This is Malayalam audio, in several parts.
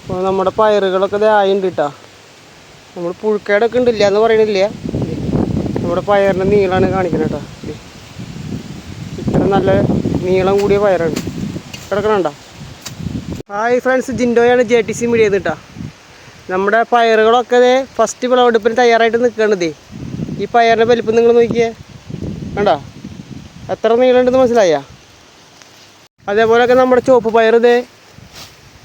അപ്പോൾ നമ്മുടെ പയറുകളൊക്കെ ഇത് ആയിട്ടുണ്ട് കേട്ടോ. നമ്മൾ പുഴുക്കേടൊക്കെ ഉണ്ടില്ല എന്ന് പറയണില്ല. നമ്മുടെ പയറിൻ്റെ നീളമാണ് കാണിക്കുന്നത് കേട്ടോ. ഇത്ര നല്ല നീളം കൂടിയ പയറാണ് കിടക്കണണ്ട. ഹായ് ഫ്രണ്ട്സ്, ജിൻഡോയാണ് JTC മീഡിയ കേട്ടോ. നമ്മുടെ പയറുകളൊക്കെ ഇതേ ഫസ്റ്റ് വിളവെടുപ്പിന് തയ്യാറായിട്ട് നിൽക്കണതേ. ഈ പയറിൻ്റെ വലിപ്പം നിങ്ങൾ നോക്കിയേ, കണ്ടോ എത്ര നീളമുണ്ടെന്ന് മനസ്സിലായ. അതേപോലെയൊക്കെ നമ്മുടെ ചുവപ്പ് പയർ ഇതേ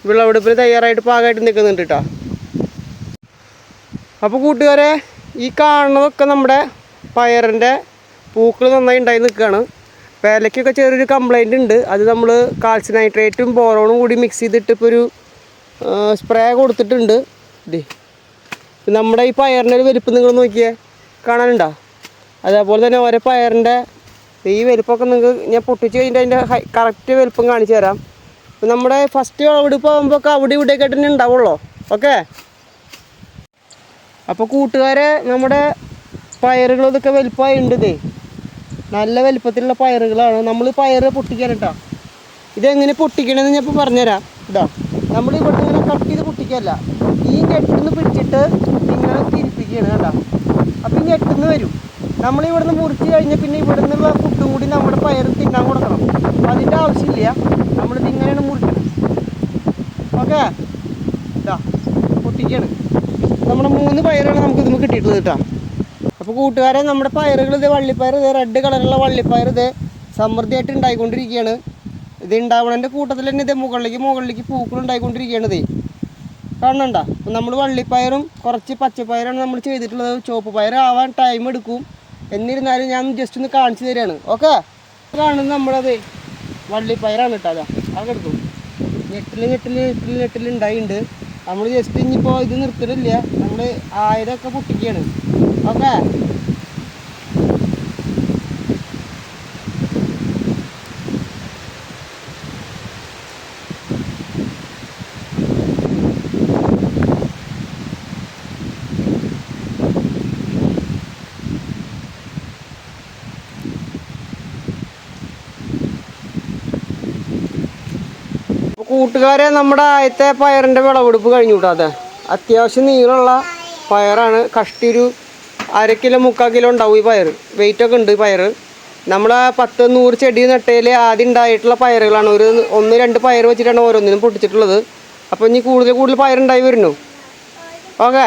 വിളവെടുപ്പിന് തയ്യാറായിട്ട് പാകമായിട്ട് നിൽക്കുന്നുണ്ട് കേട്ടോ. അപ്പോൾ കൂട്ടുകാരെ, ഈ കാണുന്നതൊക്കെ നമ്മുടെ പയറിൻ്റെ പൂക്കൾ നന്നായി ഉണ്ടായി നിൽക്കുകയാണ്. പേലയ്ക്കൊക്കെ ചെറിയൊരു കംപ്ലൈൻറ്റ് ഉണ്ട്. അത് നമ്മൾ കാൽസ്യം നൈട്രേറ്റും ബോറോണും കൂടി മിക്സ് ചെയ്തിട്ട് ഇപ്പോൾ ഒരു സ്പ്രേ കൊടുത്തിട്ടുണ്ട്. ഇതേ നമ്മുടെ ഈ പയറിൻ്റെ ഒരു വലിപ്പം നിങ്ങൾ നോക്കിയേ, കാണാനുണ്ടോ. അതേപോലെ തന്നെ ഓരോ പയറിൻ്റെ ഈ വലിപ്പമൊക്കെ നിങ്ങൾക്ക് ഞാൻ പൊട്ടിച്ച് കഴിഞ്ഞിട്ട് അതിൻ്റെ കറക്റ്റ് വലിപ്പം കാണിച്ചു തരാം. നമ്മുടെ ഫസ്റ്റ് വിളവെടുപ്പ് ആകുമ്പോൾ അവിടെ ഇവിടെയൊക്കെ ആയിട്ട് തന്നെ ഉണ്ടാവുള്ളൂ. ഓക്കെ. അപ്പോൾ കൂട്ടുകാരെ, നമ്മുടെ പയറുകൾ ഇതൊക്കെ വലിപ്പമായിട്ടുണ്ട്. ഇതേ നല്ല വലിപ്പത്തിലുള്ള പയറുകളാണ്. നമ്മൾ പയറ് പൊട്ടിക്കാൻ കേട്ടോ. ഇതെങ്ങനെ പൊട്ടിക്കണമെന്ന് ഞാൻ ഇപ്പോൾ പറഞ്ഞുതരാം. ഇതാ നമ്മൾ ഇവിടെ ഇങ്ങനെ കട്ട് ചെയ്ത് പൊട്ടിക്കല്ല, ഈ ഞെട്ടിന്ന് പിടിച്ചിട്ട് ഇങ്ങനെ തിരിപ്പിക്കുകയാണ് കേട്ടോ. അപ്പോൾ ഈ ഞെട്ടിന്ന് വരും. നമ്മളിവിടുന്ന് മുറിച്ച് കഴിഞ്ഞാൽ പിന്നെ ഇവിടെ നിന്നുള്ള ഫുഡും കൂടി നമ്മുടെ പയർ തിന്നാൻ കൊടുക്കണം. അപ്പോൾ അതിൻ്റെ ആവശ്യമില്ല, നമ്മളിത് ഇങ്ങനെയാണ് മുറിക്കണം. ഓക്കെ. ഇതാ പൊട്ടിക്കുകയാണ്. നമ്മുടെ 3 പയറാണ് നമുക്ക് ഇതിന് കിട്ടിയിട്ടുള്ളത് കേട്ടോ. അപ്പോൾ കൂട്ടുകാരെ, നമ്മുടെ പയറുകൾ ഇത് വള്ളിപ്പയർ, ഇത് റെഡ് കളറുള്ള വള്ളിപ്പയർ ഇത് സമൃദ്ധിയായിട്ട് ഉണ്ടായിക്കൊണ്ടിരിക്കുകയാണ്. ഇത് ഉണ്ടാവണതിൻ്റെ കൂട്ടത്തിൽ തന്നെ ഇത് മുകളിലേക്ക് പൂക്കൾ ഉണ്ടായിക്കൊണ്ടിരിക്കുകയാണ്. ഇത് കാണണ്ട. അപ്പോൾ നമ്മൾ വള്ളിപ്പയറും കുറച്ച് പച്ചപ്പയറാണ് നമ്മൾ ചെയ്തിട്ടുള്ളത്. ചുവപ്പ് പയർ ആവാൻ ടൈം എടുക്കും. എന്നിരുന്നാലും ഞാൻ ജസ്റ്റ് ഒന്ന് കാണിച്ചു തരികയാണ്. ഓക്കെ. കാണുന്നത് നമ്മളത് വള്ളിപ്പയറാണ് കേട്ടോ. അതാ അതൊക്കെ എടുക്കും. ഞെട്ടിൽ ഉണ്ടായിട്ടുണ്ട്. നമ്മൾ ജസ്റ്റ് ഇനിയിപ്പോൾ ഇത് നിർത്തലില്ല, നമ്മൾ ആയതൊക്കെ പൊട്ടിക്കുകയാണ്. ഓക്കെ. കൂട്ടുകാരെ, നമ്മുടെ ആദ്യത്തെ പയറിൻ്റെ വിളവെടുപ്പ് കഴിഞ്ഞു കേട്ടോ. അതെ അത്യാവശ്യം നീളമുള്ള പയറാണ്. കഷ്ടി ഒരു 1/2 കിലോ 3/4 കിലോ ഉണ്ടാവും ഈ പയർ. വെയിറ്റൊക്കെ ഉണ്ട് പയർ. നമ്മൾ 10-100 ചെടി നട്ടയിൽ ആദ്യം ഉണ്ടായിട്ടുള്ള പയറുകളാണ്. 1-2 പയർ വെച്ചിട്ടാണ് ഓരോന്നിനും പൊട്ടിച്ചിട്ടുള്ളത്. അപ്പോൾ ഇനി കൂടുതൽ പയറുണ്ടായി വരുന്നു. ഓക്കെ.